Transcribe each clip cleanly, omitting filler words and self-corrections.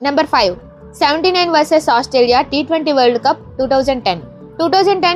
Number 5 79 versus Australia T20 world cup 2010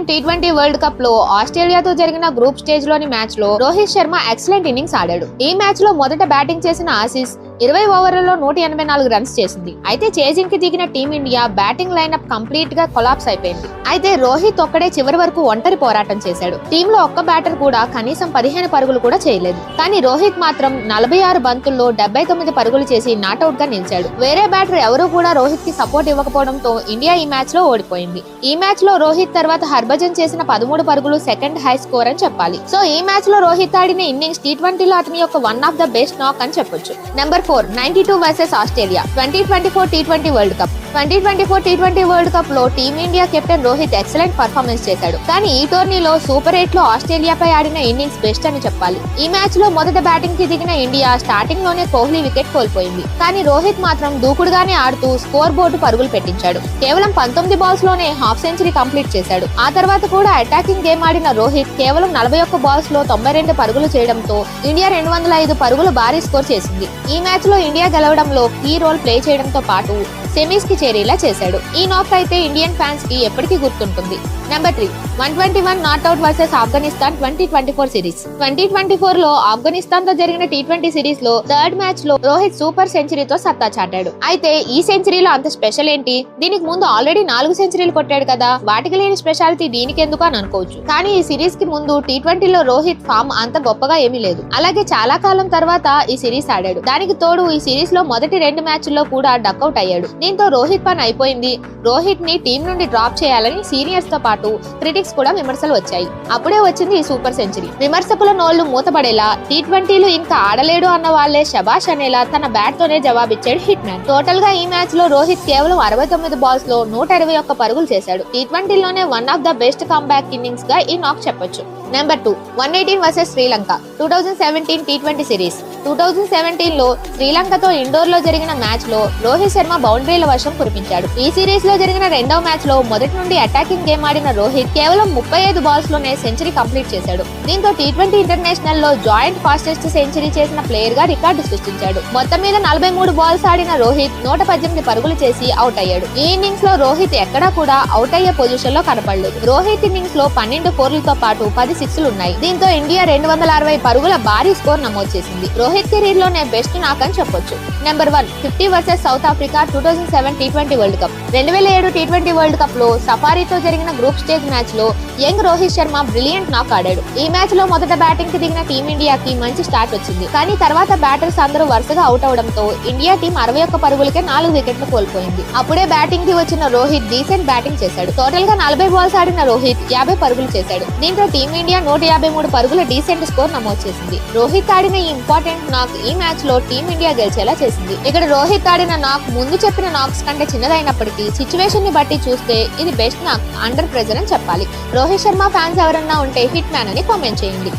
T20 world cup లో ఆస్ట్రేలియాతో జరిగిన group stage లోని match లో రోహిత్ శర్మ ఎక్సలెంట్ ఇన్నింగ్స్ ఆడాడు. ఈ మ్యాచ్ లో మొదట బ్యాటింగ్ చేసిన ఆసీస్ 20 ఓవర్లలో 184 రన్స్ చేసింది. అయితే చేజింగ్ కి దిగిన టీమిండియా బ్యాటింగ్ లైనప్ కంప్లీట్ గా కొలాప్స్ అయిపోయింది. అయితే రోహిత్ ఒక్కడే చివరి వరకు ఒంటరి పోరాటం చేశాడు. టీంలో ఒక్క బ్యాటర్ కూడా కనీసం 15 పరుగులు కూడా చేయలేదు. కానీ రోహిత్ మాత్రం 46 బంతుల్లో 79 పరుగులు చేసి నాట్అవుట్ గా నిలిచాడు. వేరే బ్యాటర్ ఎవరూ కూడా రోహిత్ కి సపోర్ట్ ఇవ్వకపోవడంతో ఇండియా ఈ మ్యాచ్ లో ఓడిపోయింది. ఈ మ్యాచ్ లో రోహిత్ తర్వాత హర్భజన్ చేసిన 13 పరుగులు సెకండ్ హై స్కోర్ అని చెప్పాలి. సో ఈ మ్యాచ్ లో రోహిత్ ఆడిన ఇన్నింగ్స్ టీ20లో అతని యొక్క one of the best knock అని చెప్పొచ్చు. నెంబర్ 4 92 వర్సెస్ ఆస్ట్రేలియా 2024 టీ20 వరల్డ్ కప్ 2024 టీ20 వరల్డ్ కప్ లో team India captain Rohit excellent performance చేశాడు. కానీ ఈ టోర్నీలో సూపర్ 8 లో ఆస్ట్రేలియాపై ఆడిన ఇన్నింగ్స్ బెస్ట్ అని చెప్పాలి. ఈ మ్యాచ్ లో మొదట బ్యాటింగ్ కి దిగిన ఇండియా స్టార్టింగ్ లోనే కోహ్లీ వికెట్ కోల్పోయింది. కానీ రోహిత్ మాత్రం దూకుడుగానే ఆడుతూ స్కోర్ బోర్డు పరుగులు పెట్టించాడు. కేవలం 19 బాల్స్ లోనే హాఫ్ సెంచరీ కంప్లీట్ చేశాడు. ఆ తర్వాత కూడా అటాకింగ్ గేమ్ ఆడిన రోహిత్ కేవలం 41 బాల్స్ లో 92 పరుగులు చేయడంతో ఇండియా 205 పరుగులు భారీ స్కోర్ చేసింది. ఈ మ్యాచ్ లో ఇండియా గెలవడంలో కీ రోల్ ప్లే చేయడంతో పాటు సెమీస్ కి చేరేలా చేశాడు. ఈ నాక్ అయితే ఇండియన్ ఫ్యాన్స్ కి ఎప్పటికీ గుర్తుంటుంది. Number 3 121 not out versus Afghanistan 2024 series 2024 లో ఆఫ్ఘనిస్తాన్ తో జరిగిన టీ20 సిరీస్ లో థర్డ్ మ్యాచ్ లో రోహిత్ సూపర్ సెంచరీతో సత్తా చాటాడు. అయితే ఈ సెంచరీలో అంత స్పెషల్ ఏంటి? దీనికి ముందు ఆల్రెడీ 4 సెంచరీలు కొట్టాడు కదా, వాటికి లేని స్పెషాలిటీ దీనికి ఎందుకు అని అనుకోవచ్చు. కానీ ఈ సిరీస్ కి ముందు టీ20లో రోహిత్ ఫామ్ అంత గొప్పగా ఏమీ లేదు. అలాగే చాలా కాలం తర్వాత ఈ సిరీస్ ఆడాడు. దానికి తోడు ఈ సిరీస్ లో మొదటి 2 మ్యాచ్ల్లో కూడా డక్అవుట్ అయ్యాడు. దీంతో రోహిత్ పని అయిపోయింది. రోహిత్ ని టీం నుండి డ్రాప్ చేయాలని సీనియర్స్ తో పాటు క్రిటిక్స్ కూడా విమర్శలు వచ్చాయి. అప్పుడే వచ్చింది ఈ సూపర్ సెంచరీ. విమర్శకుల నోళ్లు మూతపడేలా టీ20లో ఇంకా ఆడలేడు అన్న వాళ్లే శబాష్ అనేలా తన బ్యాట్ తోనే జవాబిచ్చాడు హిట్ మ్యాన్. టోటల్ గా ఈ మ్యాచ్ లో రోహిత్ కేవలం 69 బాల్స్ లో 121 పరుగులు చేశాడు. టీ20లోనే one of the best comeback innings గా ఈ నాక్ చెప్పొచ్చు. నెంబర్ 2 118 వర్సెస్ శ్రీలంక 2017 టీ20 సిరీస్ 2017 లో శ్రీలంకతో ఇండోర్ లో జరిగిన మ్యాచ్ లో రోహిత్ శర్మ బౌండరీల వర్షం కురిపించాడు. ఈ సిరీస్ లో జరిగిన రెండవ మ్యాచ్ లో మొదటి నుండి అటాకింగ్ గేమ్ ఆడిన రోహిత్ కేవలం 35 బాల్స్ లోనే సెంచరీ కంప్లీట్ చేశాడు. దీంతో టీ20 ఇంటర్నేషనల్ లో జాయింట్ ఫాస్టెస్ట్ సెంచరీ చేసిన ప్లేయర్ గా రికార్డు సృష్టించాడు. మొత్తం మీద 43 బాల్స్ ఆడిన రోహిత్ 118 పరుగులు చేసి అవుట్ అయ్యాడు. ఈ ఇన్నింగ్స్ లో రోహిత్ ఎక్కడా కూడా అవుట్ అయ్యే పొజిషన్ లో కనపడలేదు. రోహిత్ ఇన్నింగ్స్ లో 12 ఫోర్లతో పాటు 10 సిక్స్లు ఉన్నాయి. దీంతో ఇండియా 260 పరుగుల భారీ స్కోర్ నమోదు చేసింది. రోహిత్ కెరీర్ లోనే బెస్ట్ నాక్ అని చెప్పొచ్చు. Number 1 50 versus south Africa 2007 T20 world cup 2007 T20 world cup లో సఫారీతో జరిగిన గ్రూప్ స్టేజ్ మ్యాచ్ లో యంగ్ రోహిత్ శర్మ బ్రిలియంట్ నాక్ ఆడాడు. ఈ మ్యాచ్ లో మొదట బ్యాటింగ్ కి దిగిన టీమిండియాకి మంచి స్టార్ట్ వచ్చింది. కానీ తర్వాత బ్యాటర్స్ అందరూ వరుసగా అవుట్ అవడంతో ఇండియా టీం 61 పరుగులకే 4 వికెట్లు కోల్పోయింది. అప్పుడే బ్యాటింగ్ కి వచ్చిన రోహిత్ డీసెంట్ బ్యాటింగ్ చేశాడు. టోటల్ గా 40 బాల్స్ ఆడిన రోహిత్ 50 పరుగులు చేశాడు. దీంతో టీమిండియా 153 పరుగుల డీసెంట్ స్కోర్ నమోదు చేసింది. రోహిత్ ఆడిన ఈ ఇంపార్టెంట్ నాక్ ఈ మ్యాచ్ లో టీమిండియా గెలిచేలా చేసింది. ఇక్కడ రోహిత్ ఆడిన నాక్ ముందు చెప్పిన నాక్స్ కంటే చిన్నదైనప్పటికీ సిచ్యువేషన్ ని బట్టి చూస్తే ఇది బెస్ట్ నాక్ అండర్ ప్రెజర్ అని చెప్పాలి. రోహిత్ శర్మ ఫ్యాన్స్ ఎవరన్నా ఉంటే హిట్ మ్యాన్ అని కామెంట్ చేయండి.